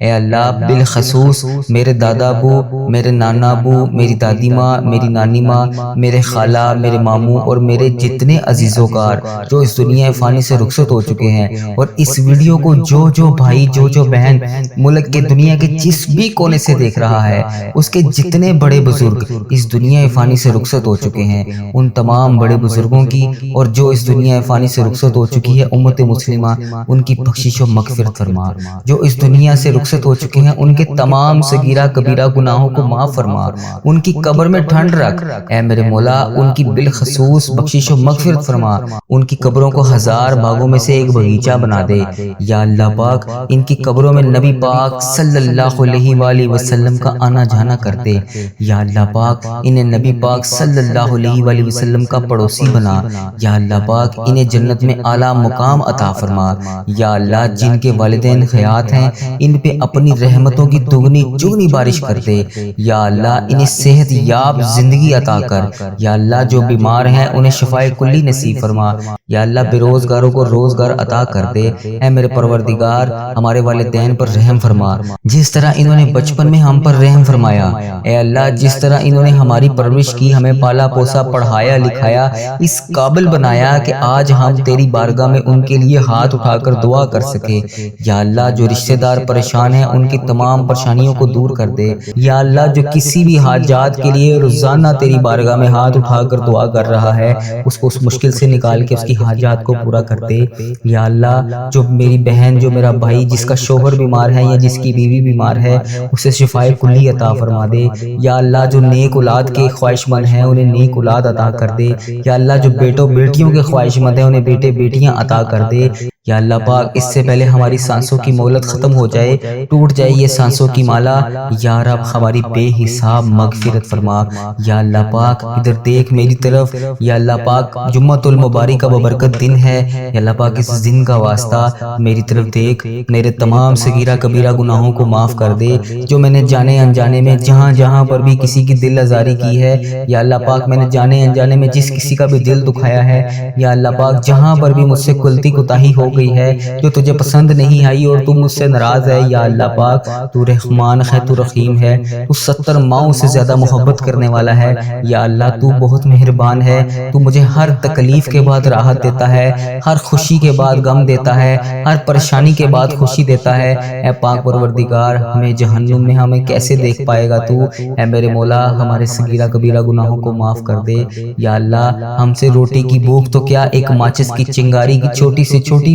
اے اللہ بالخصوص میرے دادا ابو، میرے نانا ابو، میری دادی ماں، میری نانی ماں، میرے خالہ، میرے ماموں اور میرے جتنے عزیز و کار جو اس دنیا فانی سے رخصت ہو چکے ہیں، اور اس ویڈیو کو جو بھائی جو بہن ملک کے دنیا کے جس بھی کونے سے دیکھ رہا ہے، اس کے جتنے بڑے بزرگ اس دنیا فانی سے رخصت ہو چکے ہیں، ان تمام بڑے بزرگوں کی اور جو اس دنیا فانی سے رخصت ہو چکی ہے امت مسلمہ، ان کی بخشش و مغفرت فرما۔ جو اس دنیا سے رخصت ہو چکے ہیں ان کے تمام صغیرہ کبیرہ گناہوں کو معاف فرما، ان کی قبر میں ٹھنڈ رکھ اے میرے مولا، ان کی بالخصوص بخشش و مغفرت فرما، ان کی قبروں کو 1000 باغوں میں سے ایک باغیچہ بنا دے یا اللہ پاک۔ ان کی قبروں میں نبی پاک صلی اللہ علیہ وآلہ وسلم کا آنا جانا کرتے یا اللہ پاک، انہیں نبی پاک صلی اللہ علیہ وآلہ وسلم کا پڑوسی بنا یا اللہ پاک، انہیں جنت میں اعلیٰ مقام عطا فرما یا اللہ۔ جن کے والدین حیات ہیں ان پہ اپنی رحمتوں کی دگنی چگنی بارش کر دے یا اللہ، انہیں صحت یاب زندگی عطا کر یا اللہ۔ جو بیمار ہیں انہیں شفائے کلی نصیب فرما یا اللہ، بے روزگاروں کو روزگار عطا کر دے اے میرے پروردگار۔ ہمارے والدین پر رحم فرما، جس طرح انہوں نے بچپن میں ہم پر رحم فرمایا اے اللہ، جس طرح انہوں نے ہماری پرورش کی، ہمیں پالا پوسا، پڑھایا لکھایا، اس قابل بنایا کہ آج ہم تیری بارگاہ میں ان کے لیے ہاتھ اٹھا کر دعا کر سکے یا اللہ۔ جو رشتہ دار پریشان ہیں ان کی تمام پریشانیوں کو دور کر دے یا اللہ۔ جو کسی بھی حاجات کے لیے روزانہ تیری بارگاہ میں ہاتھ اٹھا کر دعا کر رہا ہے، اس کو اس مشکل سے نکال کے اس کی حاجات کو پورا کر دے یا اللہ۔ جو میری بہن، جو میرا بھائی جس کا شوہر بیمار ہے یا جس کی بیوی بیمار ہے، اسے شفائے کلی عطا فرما دے یا اللہ۔ جو نیک اولاد کے خواہش مند ہیں انہیں نیک اولاد عطا کر دے یا اللہ۔ جو بیٹوں بیٹیوں کے خواہش مند ہیں انہیں بیٹے بیٹیاں عطا کر دے یا اللہ پاک۔ اس سے پہلے ہماری سانسوں کی مہلت ختم ہو جائے، ٹوٹ جائے یہ سانسوں کی مالا یا رب، ہماری بے حساب مغفرت فرما یا اللہ پاک۔ ادھر دیکھ میری طرف یا اللہ پاک، جمعۃ المبارک کا ببرکت دن ہے یا اللہ پاک، اس دن کا واسطہ میری طرف دیکھ، میرے تمام صغیرہ کبیرہ گناہوں کو معاف کر دے۔ جو میں نے جانے انجانے میں جہاں پر بھی کسی کی دل آزاری کی ہے یا اللہ پاک، میں نے جانے انجانے میں جس کسی کا بھی دل دکھایا ہے یا اللہ پاک، جہاں پر بھی مجھ سے غلطی کوتاہی ہو گئی ہے جو تجھے پسند نہیں آئی اور تو مجھ سے ناراض ہے یا اللہ پاک، تو رحمان ہے، تو رحیم ہے، تو 70 ماؤں سے زیادہ محبت کرنے والا ہے یا اللہ۔ تو بہت مہربان ہے، تو مجھے ہر تکلیف کے بعد راحت دیتا ہے، ہر خوشی کے بعد غم دیتا ہے، ہر پریشانی کے بعد خوشی دیتا ہے اے پاک پروردگار۔ ہمیں جہنم میں ہمیں کیسے دیکھ پائے گا تو اے میرے مولا، ہمارے صغیرہ کبیرہ گناہوں کو معاف کر دے یا اللہ۔ ہم سے روٹی کی بھوک تو کیا، ایک ماچس کی چنگاری کی چھوٹی سے چھوٹی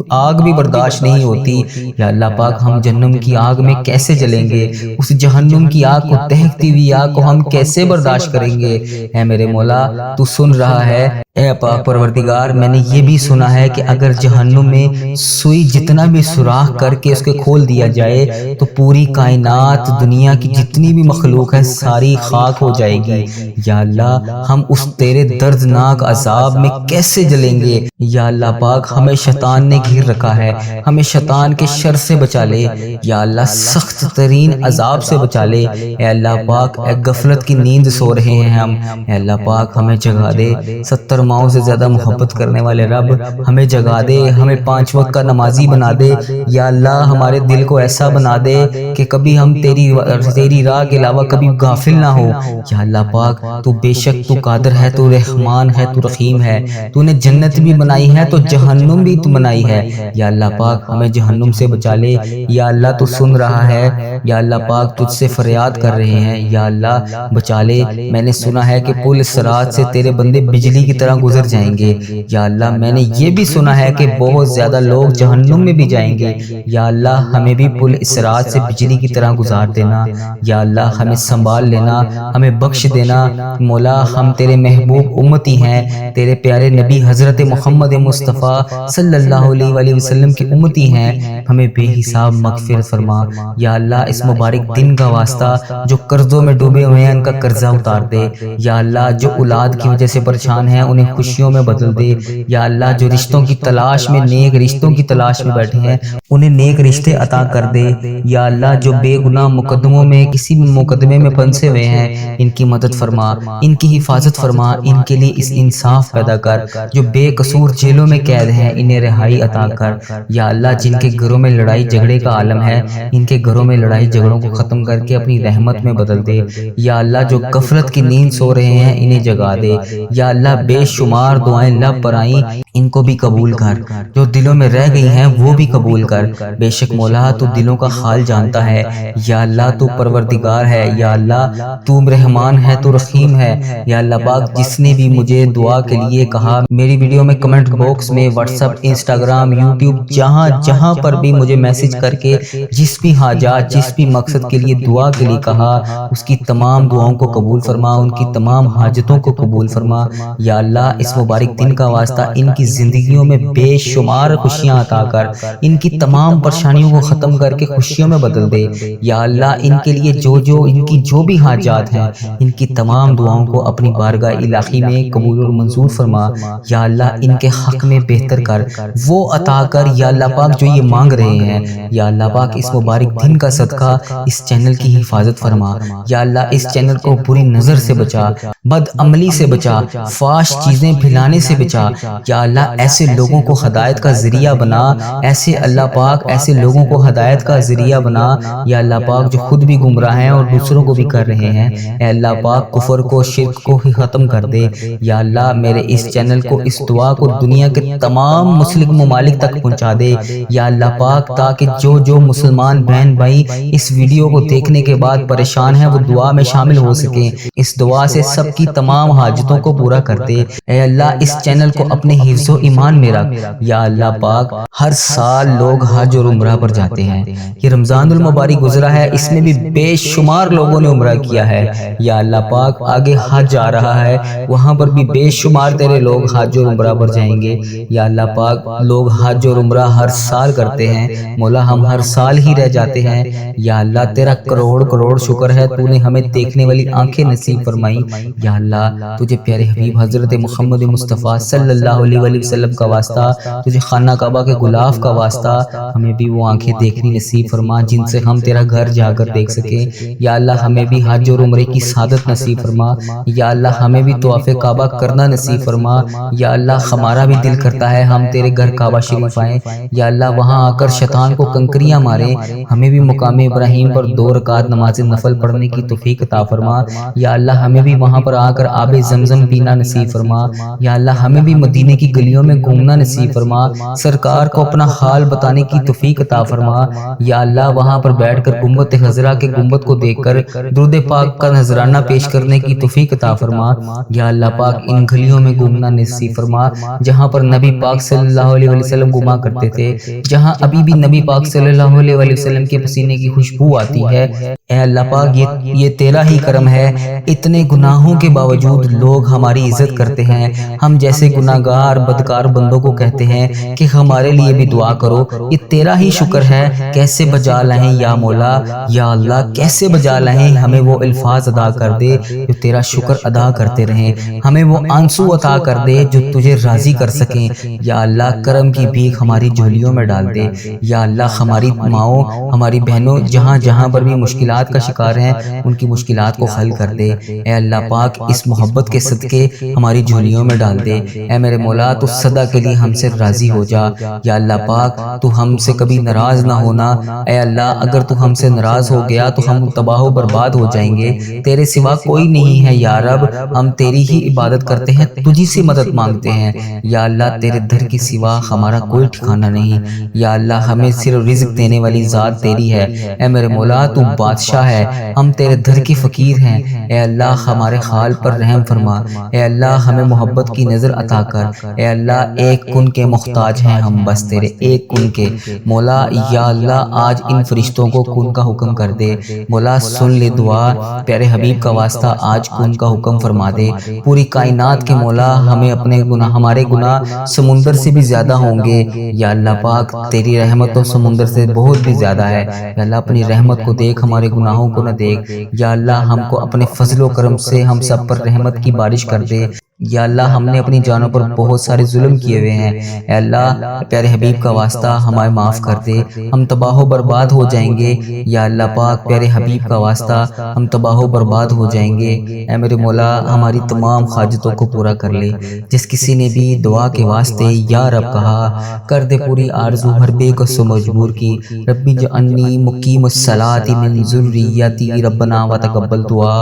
آگ بھی برداشت نہیں ہوتی یا اللہ پاک۔ ہم جہنم کی آگ میں کیسے جلیں گے، اس جہنم کی آگ کو، دہکتی ہوئی آگ کو ہم کیسے برداشت کریں گے اے میرے مولا۔ تو سن رہا ہے اے پاک پروردگار۔ میں نے یہ بھی سنا ہے کہ اگر جہنم میں سوئی جتنا بھی سوراخ کر کے اس کے کھول دیا جائے تو پوری کائنات، دنیا کی جتنی بھی مخلوق ہے، ساری خاک ہو جائے گی یا اللہ۔ ہم اس تیرے دردناک عذاب میں کیسے جلیں گے یا اللہ پاک۔ ہمیں شیطان نے گھیر رکھا ہے، ہمیں شیطان کے شر سے بچا لے یا اللہ، سخت ترین عذاب سے بچا لے اے اللہ پاک۔ اے غفلت کی نیند سو رہے ہیں ہم اے اللہ پاک، ہمیں جگا دے۔ 70 ماؤں سے زیادہ محبت کرنے والے رب، ہمیں جگا دے، ہمیں 5 وقت کا نمازی بنا دے یا اللہ۔ ہمارے دل کو ایسا بنا دے کہ کبھی ہم تیری راہ کے علاوہ کبھی غافل نہ ہو یا اللہ پاک۔ تو بے شک تو قادر ہے، تو رحمان ہے، تو رحیم ہے، تو نے جنت بھی بنائی ہے تو جہنم بھی تو بنائی ہے یا اللہ پاک۔ ہمیں جہنم سے بچا لے یا اللہ۔ تو سن رہا ہے یا اللہ پاک، تجھ سے فریاد کر رہے ہیں یا اللہ، بچا لے۔ میں نے سنا ہے کہ پل صراط سے تیرے بندے بجلی کی طرح گزر جائیں گے یا اللہ۔ میں نے یہ بھی سنا ہے کہ بہت زیادہ لوگ جہنم میں بھی جائیں گے یا اللہ۔ ہمیں بھی پل صراط سے بجلی کی طرح گزار دینا یا اللہ۔ ہمیں سنبھال لینا، ہمیں بخش دینا مولا۔ ہم تیرے محبوب امتی ہیں، تیرے پیارے نبی حضرت محمد مصطفیٰ صلی اللہ علیہ وآلہ وسلم کی امتی ہیں، ہمیں بے حساب مغفرت فرما یا اللہ۔ اس مبارک دن کا واسطہ جو قرضوں میں ڈوبے ہوئے ہیں ان کا قرضہ اتار دے یا اللہ۔ جو اولاد کی وجہ سے پریشان ہیں انہیں خوشیوں میں بدل دے یا اللہ۔ جو رشتوں کی تلاش میں، نیک رشتوں کی تلاش میں بیٹھے ہیں انہیں نیک رشتے عطا کر دے یا اللہ۔ جو بے گناہ مقدموں میں، کسی بھی مقدمے میں پھنسے ہوئے ہیں، ان کی مدد فرما، ان کی حفاظت فرما، ان کے لیے اس انصاف پیدا کر۔ جو بے قصور جیلوں میں قید ہیں انہیں رہا رہائی عطا کر۔ یا اللہ جن کے گھروں میں لڑائی جھگڑے کا عالم ہے ان کے گھروں میں لڑائی جھگڑوں کو ختم کر کے اپنی رحمت میں بدل دے۔ یا اللہ جو غفلت کی نیند سو رہے ہیں انہیں جگا دے۔ یا اللہ بے شمار دعائیں لب پر آئیں ان کو بھی قبول کر، جو دلوں میں رہ گئی ہیں وہ بھی قبول کر۔ بے شک مولا تو دلوں کا حال جانتا ہے۔ یا اللہ تو پروردگار ہے، یا اللہ تو رحمان ہے، تو رحیم ہے۔ یا اللہ پاک جس نے بھی مجھے دعا کے لیے کہا، میری ویڈیو میں کمنٹ باکس میں، واٹس ایپ، انسٹاگرام، یوٹیوب، جہاں پر بھی مجھے میسج کر کے جس بھی حاجات، جس بھی مقصد کے لیے دعا کے لیے کہا، اس کی تمام دعاؤں کو قبول فرما، ان کی تمام حاجتوں کو قبول فرما۔ یا اللہ اس مبارک دن کا واسطہ ان کی زندگیوں میں بے شمار خوشیاں عطا کر، ان کی تمام پریشانیوں کو ختم کر کے خوشیوں میں بدل دے۔ یا اللہ ان کے لیے ان کی جو بھی حاجات ہیں ان کی تمام دعاؤں کو اپنی بارگاہ الہی میں قبول اور منظور فرما۔ یا اللہ ان کے حق میں بہتر کر، وہ عطا کر یا اللہ پاک جو یہ مانگ رہے ہیں۔ یا اللہ پاک اس مبارک دن کا صدقہ اس چینل کی حفاظت فرما۔ یا اللہ اس چینل کو بری نظر سے بچا، بد عملی سے بچا، فحش چیزیں پھیلانے سے بچا۔ یا اللہ ایسے لوگوں کو ہدایت کا ذریعہ بنا، ایسے اللہ پاک ایسے لوگوں کو ہدایت کا ذریعہ بنا یا اللہ پاک جو خود بھی گمراہ ہیں اور دوسروں کو بھی کر رہے ہیں۔ اے اللہ پاک کفر کو، شرک کو ہی ختم کر دے۔ یا اللہ میرے اس چینل کو، اس دعا کو دنیا کے تمام مسلم ممالک تک پہنچا دے یا اللہ پاک، تاکہ جو مسلمان بہن بھائی اس ویڈیو کو دیکھنے کے بعد پریشان ہیں وہ دعا میں شامل ہو سکیں۔ اس دعا سے سب کی تمام حاجتوں کو پورا کر دے۔ اے اللہ اس چینل کو اپنے حفظ و ایمان میں رکھ۔ یا اللہ پاک ہر سال لوگ حج اور عمرہ پر جاتے ہیں، یہ رمضان المبارک گزرا ہے، اس میں بھی بے شمار لوگوں نے عمرہ کیا ہے۔ یا اللہ پاک آگے حج آ رہا ہے، وہاں پر بھی بے شمار تیرے لوگ حج اور عمرہ پر جائیں گے۔ یا اللہ پاک لوگ حج اور عمرہ ہر سال کرتے ہیں، مولا ہم ہر سال ہی رہ جاتے ہیں۔ یا اللہ تیرا کروڑ کروڑ شکر ہے، تو نے ہمیں دیکھنے والی آنکھیں نصیب فرمائی۔ یا اللہ تجھے پیارے حبیب حضرت محمد مصطفیٰ صلی اللہ علیہ وآلہ وسلم کا واسطہ، تجھے خانہ کعبہ کے غلاف کا واسطہ، ہمیں بھی وہ آنکھیں دیکھنی نصیب فرما جن سے ہم تیرا گھر جا کر دیکھ سکیں۔ یا اللہ ہمیں بھی حج اور عمرے کی سعادت نصیب فرما۔ یا اللہ ہمیں بھی طواف کعبہ کرنا نصیب فرما۔ یا اللہ ہمارا بھی دل کرتا ہے ہم تیرے گھر کعبہ شریف آئیں، یا اللہ وہاں آ کر شیطان کو کنکریاں ماریں، ہمیں بھی مقام ابراہیم پر 2 رکعت نماز نفل پڑھنے کی توفیق عطا فرما۔ یا اللہ ہمیں بھی وہاں پر آ کر آب زمزم پینا نصیب فرما۔ یا اللہ ہمیں بھی مدینے کی گلیوں میں گھومنا نصیب فرما، سرکار کو اپنا حال بتانے کی توفیق عطا فرما۔ یا اللہ وہاں پر بیٹھ کر گنبد خضرا کے گنبد کو دیکھ کر درود پاک کا نذرانہ پیش کرنے کی توفیق عطا فرما۔ یا اللہ پاک ان گلیوں میں گھومنا نصیب فرما جہاں پر نبی پاک صلی اللہ علیہ وسلم گھوما کرتے تھے، جہاں ابھی بھی نبی پاک صلی اللہ علیہ وسلم کے پسینے کی خوشبو آتی ہے۔ اے اللہ پاک یہ تیرا ہی کرم ہے، اتنے گناہوں کے باوجود لوگ ہماری عزت کرتے ہیں، ہم جیسے گناہگار بدکار بندوں کو کہتے ہیں کہ ہمارے لیے بھی دعا کرو۔ یہ تیرا ہی شکر ہے، کیسے بجا لائیں یا مولا، یا اللہ کیسے بجا لائیں، ہمیں وہ الفاظ ادا کر دے جو تیرا شکر ادا کرتے رہیں، ہمیں وہ آنسو عطا کر دے جو تجھے راضی کر سکیں۔ یا اللہ کرم کی بھیک ہماری جھولیوں میں ڈال دے۔ یا اللہ ہماری ماؤں، ہماری بہنوں جہاں پر بھی مشکلات کا شکار ہیں ان کی مشکلات کو حل کر دے۔ اے اللہ پاک اس محبت کے صدقے ہماری جھولیوں میں ڈال دے۔ اے میرے مولا تو سدا کے لیے ہم سے راضی ہو جا۔ یا اللہ پاک تو ہم سے کبھی ناراض نہ ہونا۔ اے اللہ اگر تو ہم سے ناراض ہو گیا تو ہم تباہ و برباد ہو جائیں گے، تیرے سوا کوئی نہیں ہے یا رب، ہم تیری ہی عبادت کرتے ہیں، تجھی سے مدد مانگتے ہیں۔ یا اللہ تیرے در کے سوا ہمارا کوئی ٹھکانہ نہیں۔ یا اللہ ہمیں صرف رزق دینے والی ذات تیری ہے۔ اے میرے مولا تو بادشاہ ہے، ہم تیرے در کے فقیر ہیں۔ اے اللہ ہمارے حال پر رحم فرما۔ اے اللہ ہمیں محبت کی نظر عطا کر۔ اے اللہ ایک کن کے محتاج ہیں ہم، بس تیرے ایک کن کے۔ مولا یا اللہ آج ان فرشتوں کو کن کا حکم کر دے۔ مولا سن لے دعا، پیارے حبیب کا واسطہ آج کن کا حکم فرما دے۔ پوری کائنات کے مولا ہمیں اپنے گناہ، ہمارے گناہ سمندر سے بھی زیادہ ہوں گے۔ یا اللہ پاک تیری رحمت تو سمندر سے بہت بھی زیادہ ہے۔ یا اللہ اپنی رحمت کو دیکھ، ہمارے گناہوں کو نہ دیکھ۔ یا اللہ ہم کو اپنے فضل و کرم سے ہم سب پر رحمت کی بارش کر دے۔ یا اللہ ہم نے اپنی جانوں پر بہت سارے ظلم کیے ہوئے ہیں، اے اللہ پیارے حبیب کا واسطہ ہمیں معاف کر دے، ہم تباہ و برباد ہو جائیں گے۔ یا اللہ پاک پیارے حبیب کا واسطہ ہم تباہ و برباد ہو جائیں گے۔ اے میرے مولا ہماری تمام حاجتوں کو پورا کر لے۔ جس کسی نے بھی دعا کے واسطے یا رب کہا، کر دے پوری آرزو ہر بے کس و مجبور کی۔ ربی جعلنی مقیم الصلاۃ من ذریتی ربنا وتقبل دعا،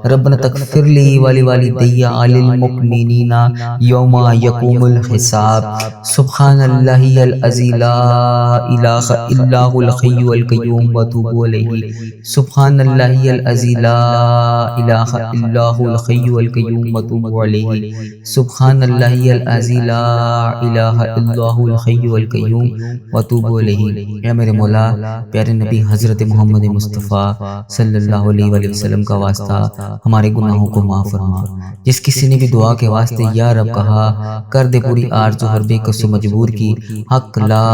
ربنا تغفر لی ولوالدی وللمؤمنین یوم یقوم الحساب۔ سبحان اللہ العظیم لا الہ الا هو الحی القیوم واتوب الیہ۔ سبحان اللہ العظیم لا الہ الا هو الحی القیوم واتوب الیہ۔ سبحان اللہ العظیم لا الہ الا هو الحی القیوم واتوب الیہ۔ اے میرے مولا پیارے نبی حضرت محمد مصطفیٰ صلی اللہ علیہ وآلہ وسلم کا واسطہ ہمارے گناہوں کو معاف فرما۔ جس کسی نے بھی دعا کے واسطے یا رب کہا، کر دے پوری آرزو ہر بے کس و مجبور کی۔ حق لا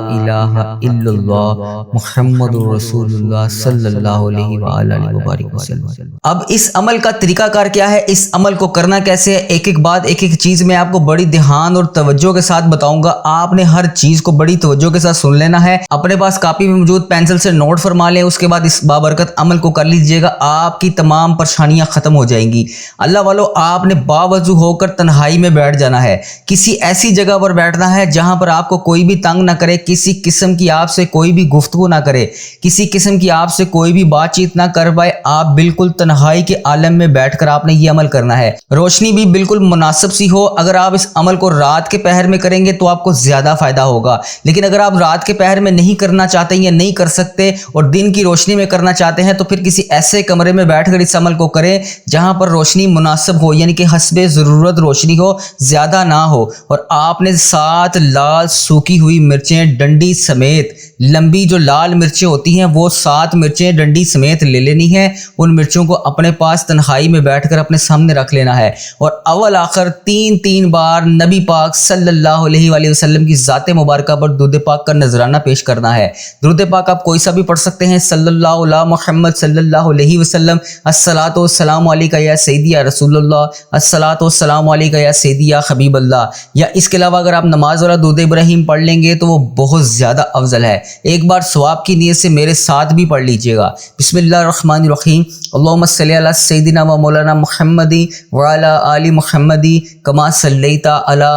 الہ الا اللہ محمد رسول اللہ صلی اللہ علیہ وآلہ وبارک وسلم۔ اب اس عمل کا طریقہ کار کیا ہے، اس عمل کو کرنا کیسے ہے، ایک ایک بات ایک ایک چیز میں آپ کو بڑی دھیان اور توجہ کے ساتھ بتاؤں گا۔ آپ نے ہر چیز کو بڑی توجہ کے ساتھ سن لینا ہے، اپنے پاس کاپی میں موجود پینسل سے نوٹ فرما لیں، اس کے بعد اس بابرکت عمل کو کر لیجئے گا، آپ کی تمام پریشانیاں ختم ہو جائیں گی۔ اللہ والو آپ نے باوضو ہو کر تنہائی میں بیٹھ جانا ہے، کسی ایسی جگہ پر بیٹھنا ہے جہاں پر آپ کو کوئی بھی تنگ نہ کرے، کسی قسم کی آپ سے کوئی بھی گفتگو نہ کرے، کسی قسم کی آپ سے کوئی بھی بات چیت نہ کر پائے۔ آپ بالکل تنہائی کے عالم میں بیٹھ کر آپ نے یہ عمل کرنا ہے۔ روشنی بھی بالکل مناسب سی ہو۔ اگر آپ اس عمل کو رات کے پہر میں کریں گے تو آپ کو زیادہ فائدہ ہوگا، لیکن اگر آپ رات کے پہر میں نہیں کرنا چاہتے یا نہیں کر سکتے اور دن کی روشنی میں کرنا چاہتے ہیں تو پھر کسی ایسے کمرے میں بیٹھ کر اس عمل کو کریں جہاں پر روشنی مناسب ہو، یعنی کہ حسب ضرورت روشنی ہو، زیادہ نہ ہو۔ اور آپ نے 7 لال سوکھی ہوئی مرچیں ڈنڈی سمیت، لمبی جو لال مرچیں ہوتی ہیں وہ 7 مرچیں ڈنڈی سمیت لے لینی ہیں۔ ان مرچوں کو اپنے پاس تنہائی میں بیٹھ کر اپنے سامنے رکھ لینا ہے اور اول آخر 3 بار نبی پاک صلی اللہ علیہ وآلہ وسلم کی ذات مبارکہ پر درود پاک کا نذرانہ پیش کرنا ہے۔ درود پاک آپ کوئی سا بھی پڑھ سکتے ہیں، صلی اللہ علیہ محمد صلی اللہ علیہ وسلم، الصلاۃ والسلام علیک یا سیدی یا رسول اللہ، الصلاۃ والسلام علیک یا سیدی یا حبیب اللہ۔ یا اس کے علاوہ اگر آپ نماز والا درود ابراہیم پڑھ لیں گے تو وہ بہت زیادہ افضل ہے۔ ایک بار ثواب کی نیت سے میرے ساتھ بھی پڑھ لیجئے گا۔ بسم اللہ الرحمن الرحیم، اللہم صلی علی سیدنا و مولانا محمد وعلی آل محمد کما صلیت علی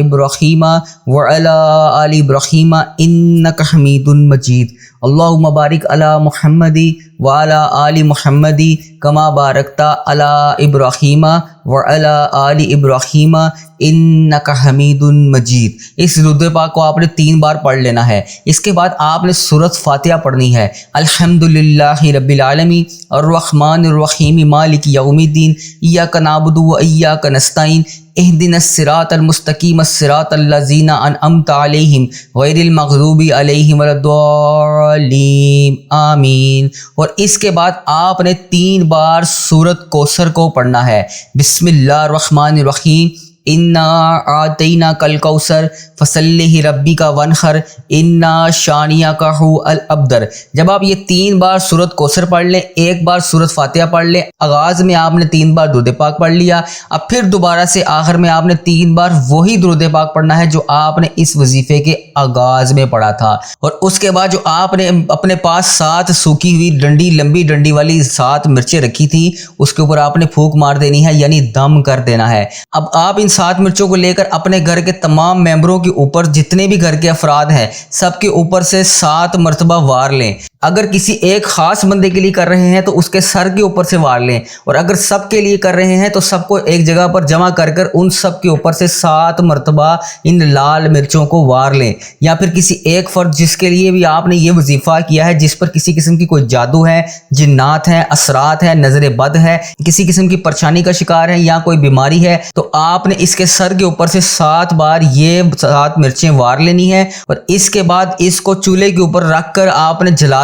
ابراہیم وعلی آل ابراہیم انک حمید مجید، اللہم بارک علی محمد وعلی آل محمد کما بارکت علی ابراہیم وعلی آل ابراہیم انک حمید مجید۔ اس درود پاک کو آپ نے 3 بار پڑھ لینا ہے۔ اس کے بعد آپ نے سورۃ فاتحہ پڑھنی ہے۔ الحمدللہ رب العالمین الرحمن الرحیم مالک یوم الدین ایاک نعبد و ایاک نستعین اہدنا الصراط المستقیم الصراط الذین انعمت علیہم غیر المغضوب علیہم ولا الضالین آمین۔ اور اس کے بعد آپ نے 3 بار سورۃ کوثر کو پڑھنا ہے۔ بسم اللہ الرحمن الرحیم، انا اعطیناک الکوثر فصلی لربک وانحر انا شانئک هو الابتر۔ جب آپ یہ 3 بار سورۃ کوثر پڑھ لیں، 1 بار سورۃ فاتحہ پڑھ لیں، آغاز میں آپ نے 3 بار درود پاک پڑھ لیا، اب پھر دوبارہ سے آخر میں آپ نے 3 بار وہی درود پاک پڑھنا ہے جو آپ نے اس وظیفے کے آغاز میں پڑھا تھا۔ اور اس کے بعد جو آپ نے اپنے پاس 7 سوکھی ہوئی ڈنڈی، لمبی ڈنڈی والی 7 مرچیں رکھی تھی، اس کے اوپر آپ نے پھونک مار دینی ہے، یعنی دم کر دینا ہے۔ اب آپ ان 7 مرچوں کو لے کر اپنے گھر کے تمام ممبروں کے اوپر، جتنے بھی گھر کے افراد ہیں سب کے اوپر سے 7 مرتبہ وار لیں۔ اگر کسی ایک خاص بندے کے لیے کر رہے ہیں تو اس کے سر کے اوپر سے وار لیں، اور اگر سب کے لیے کر رہے ہیں تو سب کو ایک جگہ پر جمع کر کر ان سب کے اوپر سے 7 مرتبہ ان لال مرچوں کو وار لیں۔ یا پھر کسی ایک فرد جس کے لیے بھی آپ نے یہ وظیفہ کیا ہے، جس پر کسی قسم کی کوئی جادو ہے، جنات ہیں، اثرات ہیں، نظر بد ہے، کسی قسم کی پریشانی کا شکار ہے یا کوئی بیماری ہے، تو آپ نے اس کے سر کے اوپر سے 7 بار یہ 7 مرچیں وار لینی ہے، اور اس کے بعد اس کو چولہے کے اوپر رکھ کر آپ نے جلا